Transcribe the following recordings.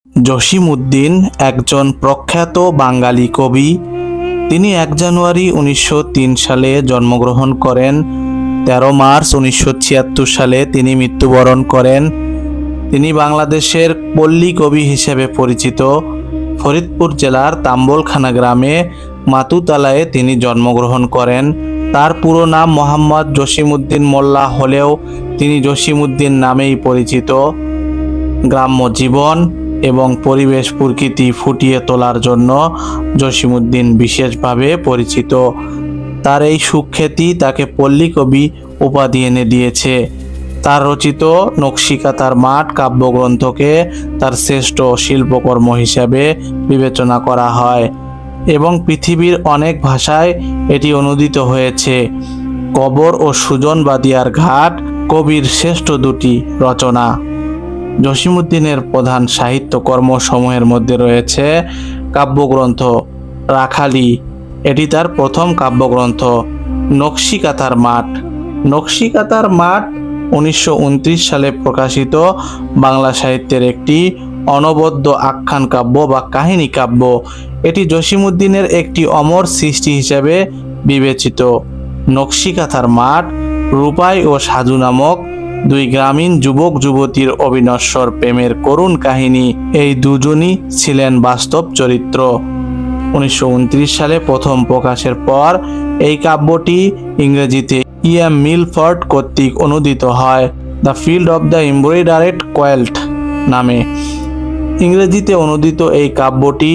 জসিমউদ্দিন একজন প্রখ্যাত বাঙালি কবি। তিনি 1 জানুয়ারি 1903 সালে জন্মগ্রহণ করেন। 13 মার্চ 1976 সালে তিনি মৃত্যুবরণ করেন। তিনি বাংলাদেশের পল্লী কবি হিসেবে পরিচিত। ফরিদপুর জেলার তাম্বলখানা গ্রামে মাতুতালায় তিনি জন্মগ্রহণ করেন। তার পুরো নাম মোহাম্মদ জসিমউদ্দিন মোল্লা হলেও তিনি জসিমউদ্দিন নামেই পরিচিত। গ্রাম্য জীবন এবং পরিবেশ প্রকৃতি ফুটিয়ে তোলার জন্য জসিমউদ্দিন বিশেষভাবে পরিচিত। তার এই সুখ্যাতি তাকে পল্লী কবি উপাধি এনে দিয়েছে। তার রচিত নকশিকাঁথার মাঠ কাব্যগ্রন্থকে তার শ্রেষ্ঠ শিল্পকর্ম হিসাবে বিবেচনা করা হয় এবং পৃথিবীর অনেক ভাষায় এটি অনূদিত হয়েছে। কবর ও সুজন বাদিয়ার ঘাট কবির শ্রেষ্ঠ দুটি রচনা। জসিমউদ্দিনের প্রধান সাহিত্যকর্মসমূহের মধ্যে রয়েছে কাব্যগ্রন্থ রাখালি, এটি তার প্রথম কাব্যগ্রন্থ। নকশিকাঁথার মাঠ। নকশিকাঁথার মাঠ 1929 সালে প্রকাশিত বাংলা সাহিত্যের একটি অনবদ্য আখ্যান কাব্য বা কাহিনী কাব্য। এটি জসিমউদ্দিনের একটি অমর সৃষ্টি হিসেবে বিবেচিত। নকশিকাঁথার মাঠ রূপাই ও সাজু নামক দুই গ্রামীণ যুবক যুবতীর অবিনশ্বর প্রেমের করুণ কাহিনী। এই দুজনই ছিলেন বাস্তব চরিত্র। 1929 সালে প্রথম প্রকাশের পর এই কাব্যটি ইংরেজিতে E.M. মিলফোর্ড কর্তৃক অনূদিত হয় the field of the embroidered quilt নামে। ইংরেজিতে অনূদিত এই কাব্যটি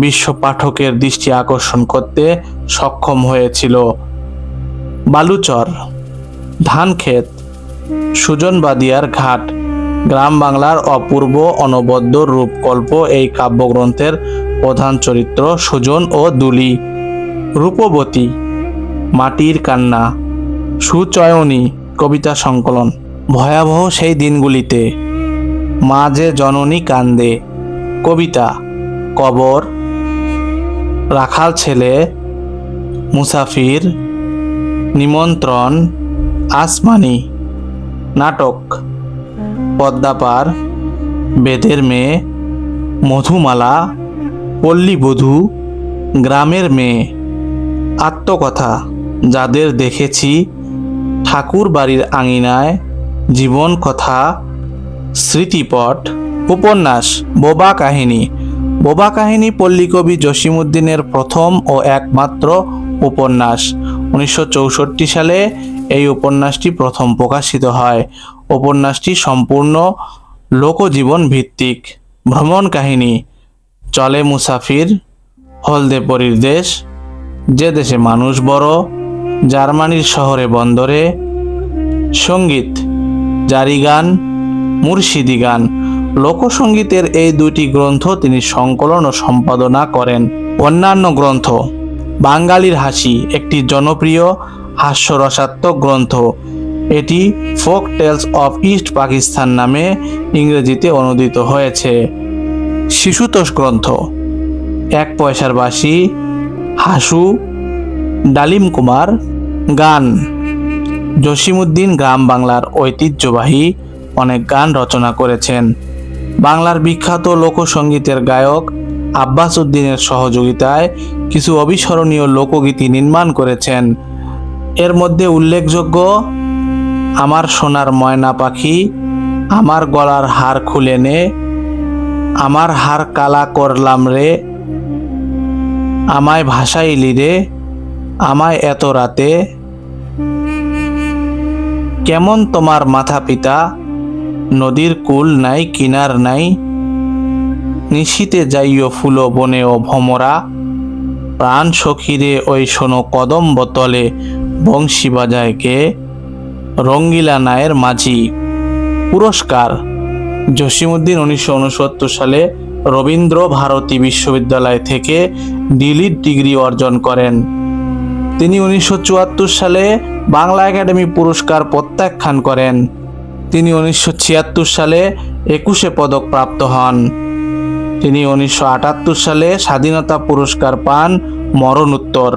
বিশ্ব পাঠকের দৃষ্টি আকর্ষণ করতে সক্ষম হয়েছিল। বালুচর, ধানক্ষেত, সুজন বাদিয়ার ঘাট গ্রাম বাংলার অপূর্ব অনবদ্য রূপকল্প। এই কাব্যগ্রন্থের প্রধান চরিত্র সুজন ও দুলি। রূপবতী, মাটির কান্না, সুচয়নী কবিতা সংকলন। ভয়াবহ সেই দিনগুলিতে মা যে জননী কান্দে কবিতা। কবর, রাখাল ছেলে, মুসাফির, নিমন্ত্রণ, আসমানি। নাটক পদ্মাপার, বেদের মেয়ে, মধুমালা, পল্লীবধূ, গ্রামের মেয়ে। আত্মকথা যাদের দেখেছি, ঠাকুর বাড়ির আঙিনায়, জীবন কথা, স্মৃতিপট। উপন্যাস বোবা কাহিনী। বোবা কাহিনী পল্লীকবি জসিমউদ্দিনের প্রথম ও একমাত্র উপন্যাস। 1964 সালে এই উপন্যাসটি প্রথম প্রকাশিত হয়। উপন্যাসটি সম্পূর্ণ লোকজীবন ভিত্তিক। ভ্রমণ কাহিনী চলে মুসাফির, হলদে পরীর দেশ, যে দেশে মানুষ বড়, জার্মানির শহরে বন্দরে। সঙ্গীত জারি গান, মুর্শিদি গান। লোকসঙ্গীতের এই দুটি গ্রন্থ তিনি সংকলন ও সম্পাদনা করেন। অন্যান্য গ্রন্থ বাঙালির হাসি একটি জনপ্রিয় হাস্যরসাত্মক গ্রন্থ। এটি folk tales of East Pakistan নামে ইংরেজিতে অনূদিত হয়েছে। শিশুতোষ গ্রন্থ 1 পয়সার বাঁশি, হাসু, ডালিম কুমার। গান জসিমউদ্দিন গ্রাম বাংলার ঐতিহ্যবাহী অনেক গান রচনা করেছেন। বাংলার বিখ্যাত লোকসঙ্গীতের গায়ক আব্বাস উদ্দিনের সহযোগিতায় কিছু অবিস্মরণীয় লোকগীতি নির্মাণ করেছেন। এর মধ্যে উল্লেখযোগ্য আমার সোনার ময়না পাখি, আমার গলার হার খুলে নে, আমার হার কালা করলাম রে, আমায় ভাসাইলি রে, আমায় এত রাতে, কেমন তোমার মাথা পিতা, নদীর কুল নাই কিনার নাই, নিশীতে যাইও ফুলো বনে ও ভমরা, প্রাণ সখীরে ওই শোনো কদম্ব তলে, বংশী বাজায় কে, রঙ্গিলা নায়ের মাঝি। পুরস্কার জসিমউদ্দিন 1969 সালে রবীন্দ্র ভারতী বিশ্ববিদ্যালয় থেকে ডিলিট ডিগ্রি অর্জন করেন। তিনি 1974 সালে বাংলা একাডেমি পুরস্কার প্রত্যাখ্যান করেন। তিনি 1976 সালে 21 পদক প্রাপ্ত হন। তিনি 1978 সালে স্বাধীনতা পুরস্কার পান মরণোত্তর।